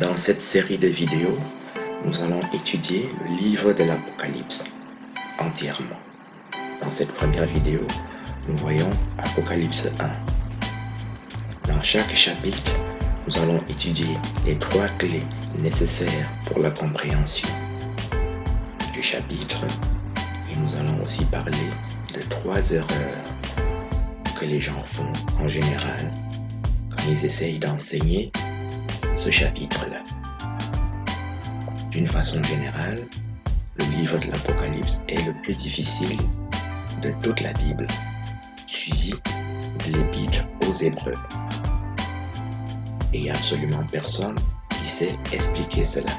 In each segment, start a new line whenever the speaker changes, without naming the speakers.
Dans cette série de vidéos, nous allons étudier le livre de l'Apocalypse entièrement. Dans cette première vidéo, nous voyons Apocalypse 1. Dans chaque chapitre, nous allons étudier les 3 clés nécessaires pour la compréhension du chapitre et nous allons aussi parler de 3 erreurs que les gens font en général quand ils essayent d'enseigner ce chapitre-là. D'une façon générale, le livre de l'Apocalypse est le plus difficile de toute la Bible, suivi de l'Épître aux Hébreux. Et il n'y a absolument personne qui sait expliquer cela,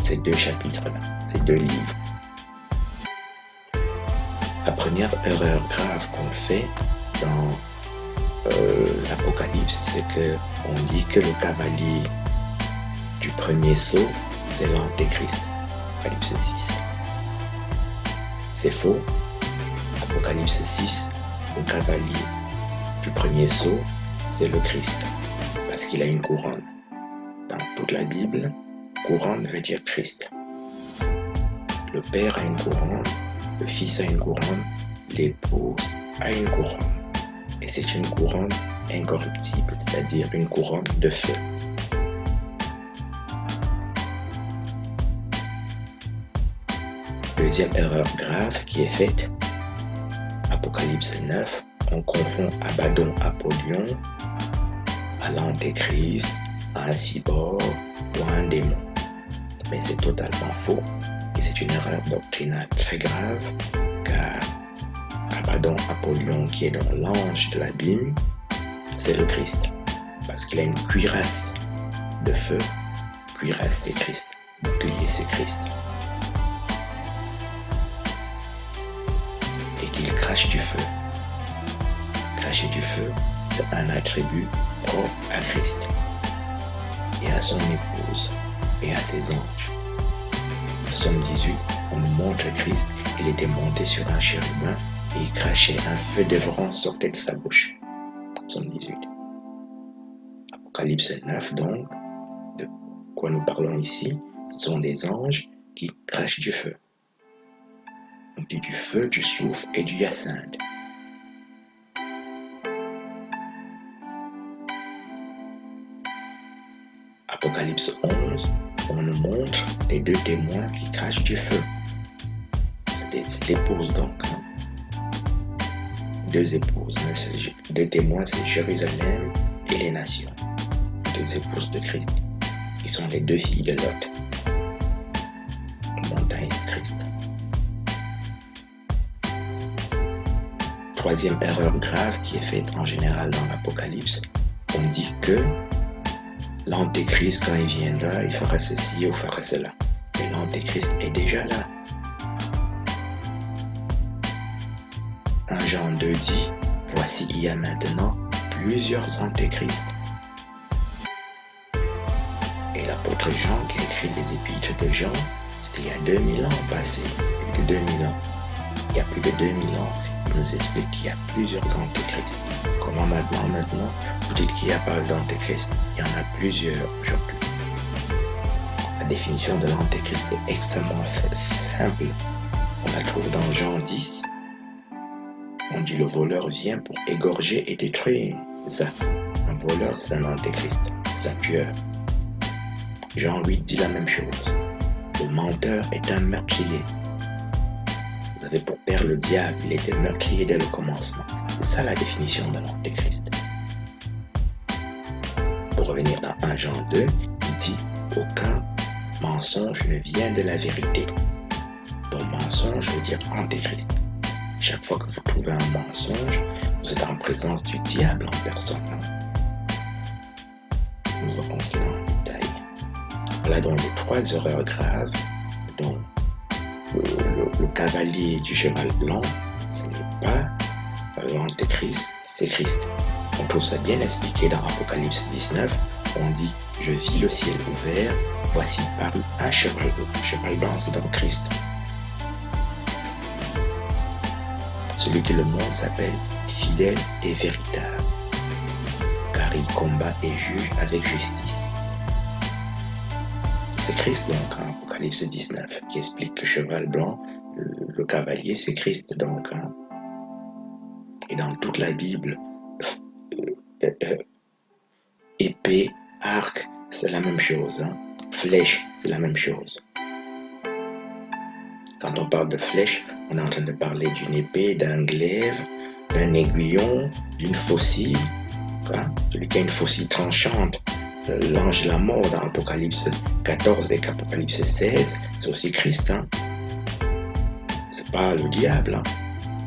ces 2 chapitres-là, ces 2 livres. La première erreur grave qu'on fait dans l'Apocalypse, c'est qu'on dit que le cavalier du premier sceau, c'est l'Antéchrist. Apocalypse 6. C'est faux. Apocalypse 6, le cavalier du premier sceau, c'est le Christ, parce qu'il a une couronne. Dans toute la Bible, couronne veut dire Christ. Le Père a une couronne, le Fils a une couronne, l'épouse a une couronne. Et c'est une couronne incorruptible, c'est-à-dire une couronne de feu. Deuxième erreur grave qui est faite, Apocalypse 9, on confond Abaddon, Apollyon à l'Antéchrist, à un cyborg ou à un démon. Mais c'est totalement faux et c'est une erreur doctrinale très grave car Abaddon, Apollyon, qui est dans l'ange de l'abîme, c'est le Christ. Parce qu'il a une cuirasse de feu. Cuirasse, c'est Christ. Bouclier, c'est Christ. Et qu'il crache du feu. Cracher du feu, c'est un attribut propre à Christ. Et à son épouse. Et à ses anges. Psaume 18, on nous montre Christ. Il était monté sur un chérubin et il crachait un feu dévorant sortait de sa bouche. Psaume 18. Apocalypse 9 donc, de quoi nous parlons ici, ce sont des anges qui crachent du feu. On dit du feu, du soufre et du hyacinthe. Apocalypse 11, on nous montre les 2 témoins qui crachent du feu. C'est l'épouse donc. 2 épouses. 2 témoins, c'est Jérusalem et les nations. 2 épouses de Christ, qui sont les 2 filles de Lot. Montagne, c'est Christ. 3e erreur grave qui est faite en général dans l'Apocalypse, on dit que l'Antéchrist, quand il viendra, il fera ceci ou fera cela. Mais l'Antéchrist est déjà là. 1 Jean 2 dit, voici il y a maintenant plusieurs antéchrists. Et l'apôtre Jean qui a écrit les épîtres de Jean, c'était il y a 2000 ans passé, plus de 2000 ans. Il y a plus de 2000 ans, il nous explique qu'il y a plusieurs antéchrists. Comment maintenant, vous dites qu'il n'y a pas d'antéchrist? Il y en a plusieurs aujourd'hui. La définition de l'antéchrist est extrêmement simple. On la trouve dans Jean 10. On dit le voleur vient pour égorger et détruire. C'est ça. Un voleur, c'est un antéchrist. C'est un tueur. Jean 8 dit la même chose. Le menteur est un meurtrier. Vous avez pour père le diable. Il était meurtrier dès le commencement. C'est ça la définition de l'antéchrist. Pour revenir dans 1 Jean 2, il dit aucun mensonge ne vient de la vérité. Donc mensonge veut dire antéchrist. Chaque fois que vous trouvez un mensonge, vous êtes en présence du diable en personne. Nous verrons cela en détail. Voilà donc les 3 erreurs graves. Donc, le cavalier du cheval blanc, ce n'est pas l'Antéchrist, c'est Christ. On trouve ça bien expliqué dans Apocalypse 19. On dit, je vis le ciel ouvert, voici parut un cheval blanc. Le cheval blanc, c'est donc Christ. Celui que le monde s'appelle fidèle et véritable, car il combat et juge avec justice. c'est Christ, donc, en Apocalypse 19, qui explique que cheval blanc, le cavalier, c'est Christ, donc. Et dans toute la Bible, épée, arc, c'est la même chose. Flèche, c'est la même chose. Quand on parle de flèche, on est en train de parler d'une épée, d'un glaive, d'un aiguillon, d'une faucille. Celui qui a une faucille tranchante, l'ange de la mort dans Apocalypse 14 et Apocalypse 16, c'est aussi Christ. C'est pas le diable.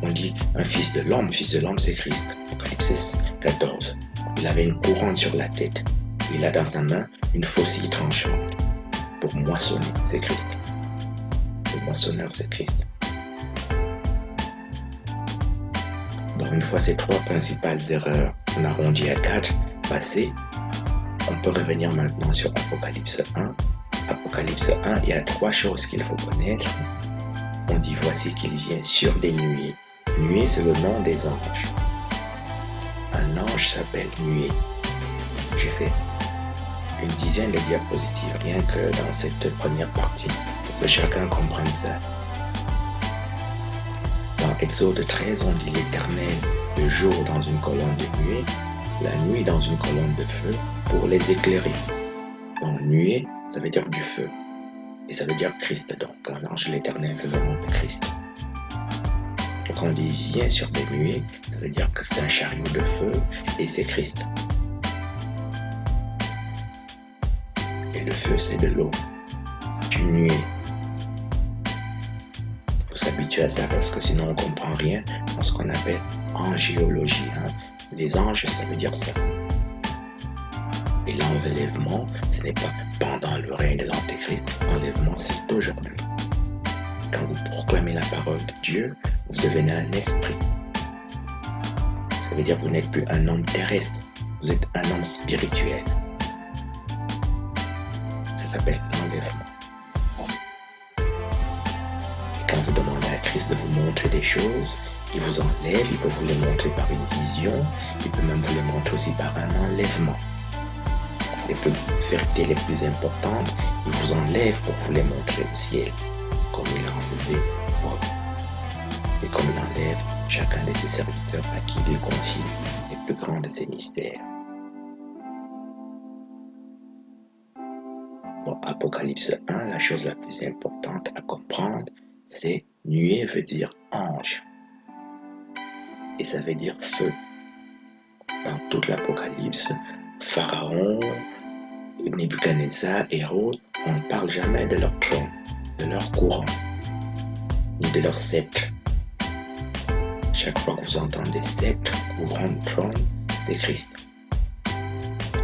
On dit un fils de l'homme c'est Christ. Apocalypse 14. Il avait une couronne sur la tête. Il a dans sa main une faucille tranchante. Pour moissonner, c'est Christ. Le moissonneur, c'est Christ. Donc une fois ces trois principales erreurs, on arrondit à 4, passées, on peut revenir maintenant sur Apocalypse 1. Apocalypse 1, il y a 3 choses qu'il faut connaître. On dit voici qu'il vient sur des nuées. Nuée, c'est le nom des anges. Un ange s'appelle nuée. J'ai fait une dizaine de diapositives rien que dans cette première partie pour que chacun comprenne ça. Dans Exode 13, on dit l'Éternel le jour dans une colonne de nuée, la nuit dans une colonne de feu pour les éclairer. Donc nuée, ça veut dire du feu. Et ça veut dire Christ. Donc un ange de l'Éternel, c'est le nom de Christ. Donc quand on dit vient sur des nuées, ça veut dire que c'est un chariot de feu et c'est Christ. Et le feu, c'est de l'eau, une nuée. Il faut s'habituer à ça parce que sinon on ne comprend rien dans ce qu'on appelle angéologie. Les anges, ça veut dire ça. Et l'enlèvement, ce n'est pas pendant le règne de l'Antéchrist. L'enlèvement, c'est aujourd'hui. Quand vous proclamez la parole de Dieu, vous devenez un esprit. Ça veut dire que vous n'êtes plus un homme terrestre, vous êtes un homme spirituel. Ça s'appelle l'enlèvement. Et quand vous demandez à Christ de vous montrer des choses, il vous enlève, il peut vous les montrer par une vision, il peut même vous les montrer aussi par un enlèvement. Les vérités les plus importantes, il vous enlève pour vous les montrer au ciel, comme il a enlevé Paul. Et comme il enlève chacun de ses serviteurs à qui il confie les plus grands de ses mystères. Dans Apocalypse 1, la chose la plus importante à comprendre, c'est nuée veut dire ange. Et ça veut dire feu. Dans toute l'Apocalypse, Pharaon, Nebuchadnezzar, Hérode, on ne parle jamais de leur trône, de leur couronne, ni de leur sceptre. Chaque fois que vous entendez sceptre, couronne, trône, c'est Christ.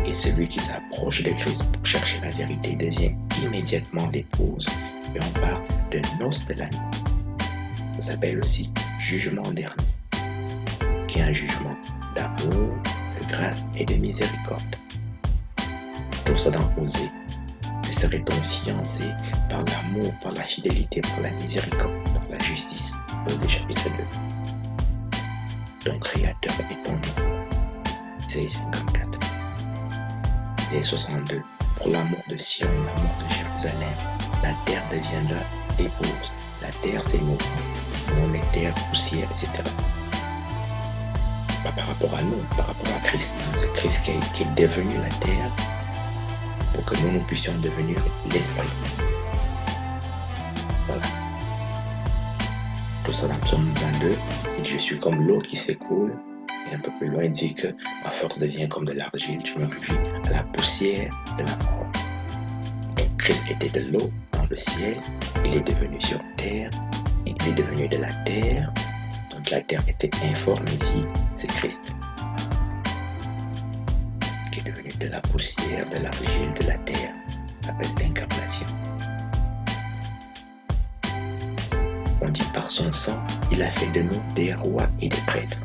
Et celui qui s'approche de Christ pour chercher la vérité devient immédiatement l'épouse. Et on parle de noces de l'agneau. Ça s'appelle aussi jugement dernier, qui est un jugement d'amour, de grâce et de miséricorde. Pour ça dans Osée, je serai ton fiancé par l'amour, par la fidélité, par la miséricorde, par la justice. Osée chapitre 2. Ton Créateur est ton nom. Isaïe 54. Et 62. Pour l'amour de Sion, l'amour de Jérusalem, la terre deviendra épouse. La terre, c'est nous. On est terre, poussière, etc. Pas par rapport à nous, par rapport à Christ. C'est Christ qui est devenu la terre pour que nous puissions devenir l'esprit. Voilà. Tout ça dans Psaume 22. Il dit, je suis comme l'eau qui s'écoule. Et un peu plus loin, il dit que ma force devient comme de l'argile. Je me réfugie à la poussière de la mort. Donc Christ était de l'eau dans le ciel. Il est devenu sur terre. Il est devenu de la terre. Donc la terre était informe et vie. C'est Christ qui est devenu de la poussière, de l'argile, de la terre. Ça s'appelle l'incarnation. On dit par son sang, il a fait de nous des rois et des prêtres.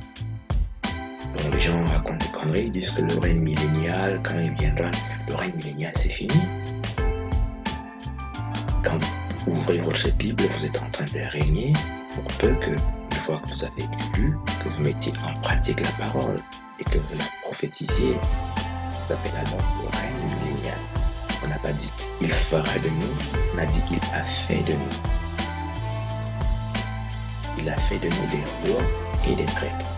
Donc les gens racontent des conneries, ils disent que le règne millénial, quand il viendra, le règne millénial c'est fini. Quand vous ouvrez votre Bible, vous êtes en train de régner pour peu que, une fois que vous avez lu, que vous mettiez en pratique la parole et que vous la prophétisiez. Ça s'appelle alors le règne millénial. On n'a pas dit il fera de nous, on a dit il a fait de nous. Il a fait de nous des rois et des prêtres.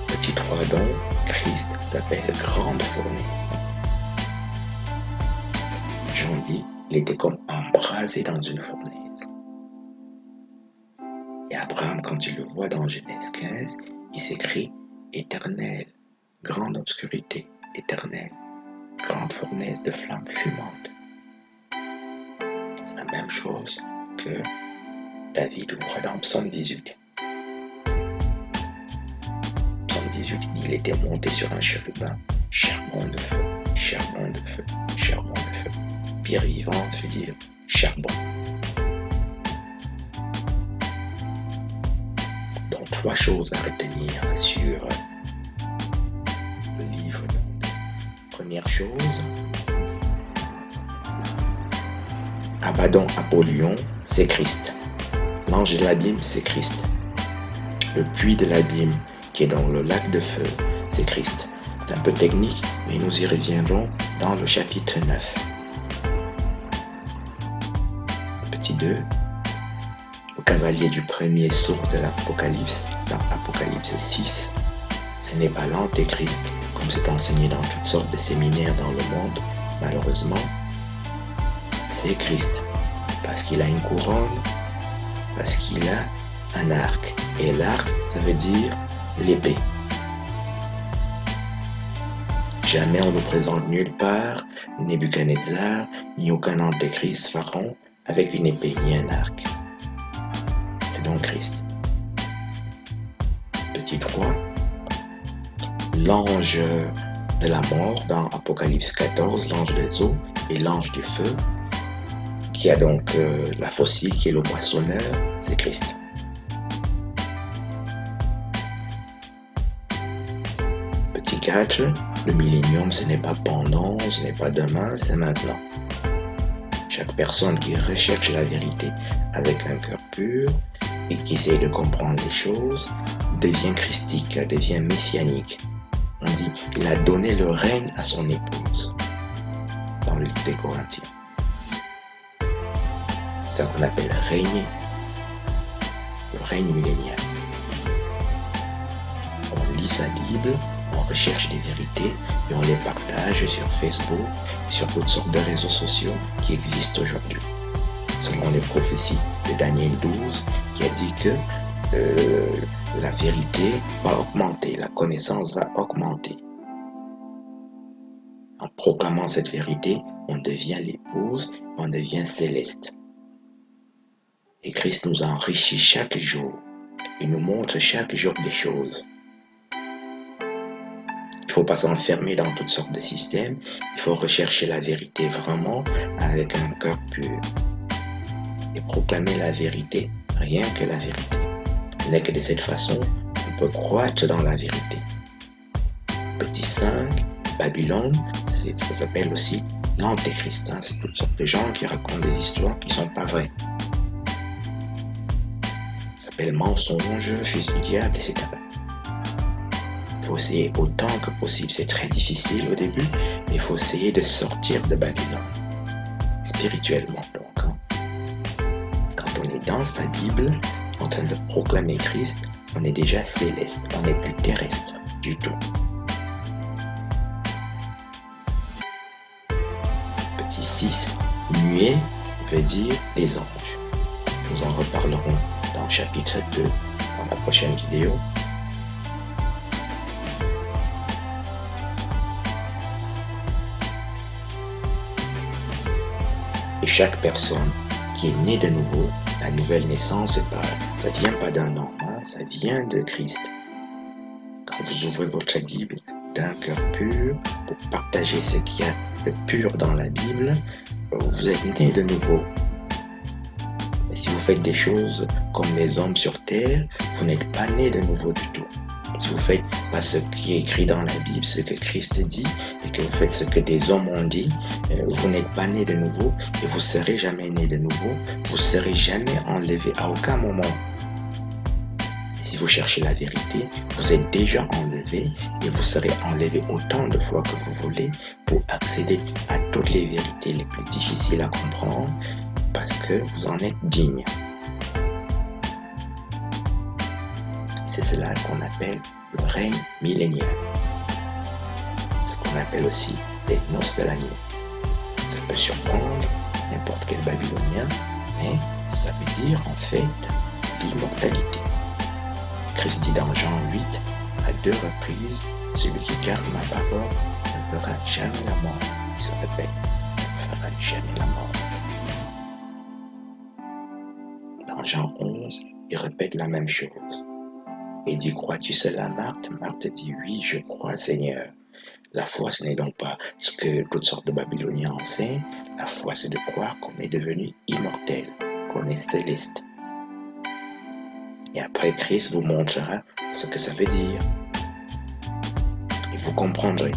Petit 3 donc, Christ s'appelle grande fournaise. Jean dit, il était comme embrasé dans une fournaise. Et Abraham, quand il le voit dans Genèse 15, il s'écrit éternel, grande obscurité, éternelle, grande fournaise de flammes fumantes. C'est la même chose que David ouvre dans Psaume 18. Psaume 18, il était monté sur un chérubin, charbon de feu, charbon de feu, charbon de feu. Pierre vivante veut dire charbon. Donc 3 choses à retenir sur le livre. Première chose, Abaddon, Apollyon, c'est Christ. L'ange de l'abîme, c'est Christ. Le puits de l'abîme, qui est dans le lac de feu, c'est Christ. C'est un peu technique, mais nous y reviendrons dans le chapitre 9. Petit 2, le cavalier du premier sceau de l'Apocalypse, dans Apocalypse 6, ce n'est pas l'Antéchrist, comme c'est enseigné dans toutes sortes de séminaires dans le monde, malheureusement. C'est Christ, parce qu'il a une couronne, parce qu'il a un arc. Et l'arc, ça veut dire l'épée. Jamais on nous présente nulle part Nebuchadnezzar, ni aucun antéchrist pharaon avec une épée, ni un arc. C'est donc Christ. Petit 3, l'ange de la mort dans Apocalypse 14, l'ange des eaux et l'ange du feu, qui a donc la faucille qui est le poissonneur, c'est Christ. Petit 4, le millénium, ce n'est pas pendant, ce n'est pas demain, c'est maintenant. Chaque personne qui recherche la vérité avec un cœur pur et qui essaie de comprendre les choses devient christique, devient messianique. On dit qu'il a donné le règne à son épouse dans le livre des Corinthiens. C'est ça qu'on appelle régner, le règne millénial. On lit sa Bible, on recherche des vérités et on les partage sur Facebook, sur toutes sortes de réseaux sociaux qui existent aujourd'hui. Selon les prophéties de Daniel 12, qui a dit que la vérité va augmenter, la connaissance va augmenter. En proclamant cette vérité, on devient l'épouse, on devient céleste. Et Christ nous enrichit chaque jour. Il nous montre chaque jour des choses. Il ne faut pas s'enfermer dans toutes sortes de systèmes. Il faut rechercher la vérité vraiment avec un cœur pur. Et proclamer la vérité, rien que la vérité. Ce n'est que de cette façon qu'on peut croître dans la vérité. Petit 5, Babylone, ça s'appelle aussi l'Antéchrist. C'est toutes sortes de gens qui racontent des histoires qui ne sont pas vraies. Ça s'appelle mensonge, fils du diable, etc. Il faut essayer autant que possible. C'est très difficile au début, mais il faut essayer de sortir de Babylone. Spirituellement donc. Quand on est dans sa Bible, en train de proclamer Christ, on est déjà céleste, on n'est plus terrestre du tout. Petit 6, muet veut dire les anges. Nous en reparlerons dans le chapitre 2, dans la prochaine vidéo. Et chaque personne qui est née de nouveau, la nouvelle naissance, ça ne vient pas d'un homme, ça vient de Christ. Quand vous ouvrez votre Bible d'un cœur pur, pour partager ce qu'il y a de pur dans la Bible, vous êtes né de nouveau. Et si vous faites des choses comme les hommes sur terre, vous n'êtes pas né de nouveau du tout. Si vous ne faites pas ce qui est écrit dans la Bible, ce que Christ dit, et que vous faites ce que des hommes ont dit, vous n'êtes pas né de nouveau et vous ne serez jamais né de nouveau. Vous ne serez jamais enlevé à aucun moment. Et si vous cherchez la vérité, vous êtes déjà enlevé. enlever et vous serez enlevé autant de fois que vous voulez pour accéder à toutes les vérités les plus difficiles à comprendre parce que vous en êtes digne. C'est cela qu'on appelle le règne millénial. Ce qu'on appelle aussi les noces de l'agneau. Ça peut surprendre n'importe quel Babylonien, mais ça veut dire en fait l'immortalité. Christ dit dans Jean 8, à 2 reprises, celui qui garde ma parole ne verra jamais la mort. Il se répète, ne verra jamais la mort. Dans Jean 11, il répète la même chose. Il dit, crois-tu cela, Marthe? Marthe dit, oui, je crois, Seigneur. La foi, ce n'est donc pas ce que toutes sortes de Babyloniens enseignent. La foi, c'est de croire qu'on est devenu immortel, qu'on est céleste. Et après, Christ vous montrera ce que ça veut dire. Et vous comprendrez.